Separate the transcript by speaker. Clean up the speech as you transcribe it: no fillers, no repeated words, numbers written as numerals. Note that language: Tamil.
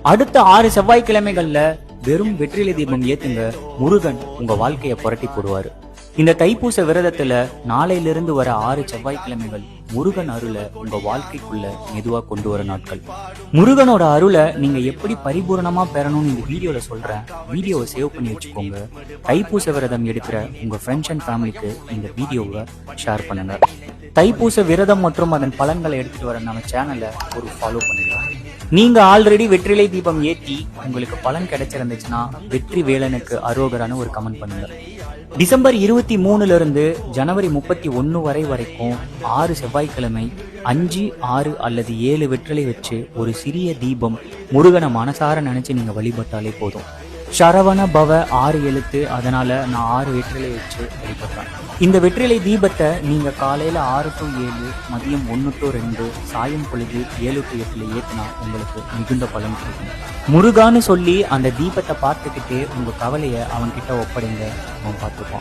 Speaker 1: அடுத்த 6 செவ்வாய்க்கிழமைகள்ல வெறும் வெற்றிலை தீபம் ஏத்துங்க. முருகன் உங்க வாழ்க்கைய புரட்டி போடுவாரு. இந்த தைப்பூச விரதத்துல நாளையிலிருந்து வர 6 செவ்வாய்க்கிழமைகள் முருகன் அருளை உங்க வாழ்க்கைக்குள்ள மெதுவா கொண்டு வர நாட்கள். முருகனோட அருளை நீங்க எப்படி பரிபூரணமா பெறணும்னு இந்த வீடியோல சொல்றேன். வீடியோவை சேவ் பண்ணி வச்சுக்கோங்க. தைப்பூச விரதம் எடுக்கிற உங்க ஃப்ரெண்ட்ஸ் அண்ட் ஃபேமிலிக்கு இந்த வீடியோவை ஷேர் பண்ணுங்க. தைப்பூச விரதம் மற்றும் அதன் பலன்களை எடுத்துட்டு வர நம்ம சேனலை ஒரு ஃபாலோ பண்ணுங்க. நீங்க ஆல்ரெடி வெற்றிலை தீபம் ஏற்றி உங்களுக்கு பலன் கிடைச்சிருந்துச்சுன்னா வெற்றி வேலனுக்கு அரோகரான ஒரு கமெண்ட் பண்ணுங்க. டிசம்பர் 23 இருந்து ஜனவரி 31 வரைக்கும் 6 செவ்வாய்க்கிழமை 5, 6 அல்லது 7 வெற்றிலை வச்சு ஒரு சிறிய தீபம் முருகனை மனசார நினைச்சு நீங்க வழிபட்டாலே போதும். சரவண பவ 6 எழுத்து, அதனால நான் 6 வெற்றிலை வச்சு வழிபடுறேன். இந்த வெற்றிலை தீபத்தை நீங்க காலையில 6 to 7, மதியம் 1 to 2, சாயம் பொழுது 7 to 8 ஏத்துனா உங்களுக்கு மிகுந்த பலன் கிடைக்கும். முருகான்னு சொல்லி அந்த தீபத்தை பார்த்துக்கிட்டே உங்க கவலைய அவன் கிட்ட ஒப்படைங்க. அவன் பார்த்துப்பான்.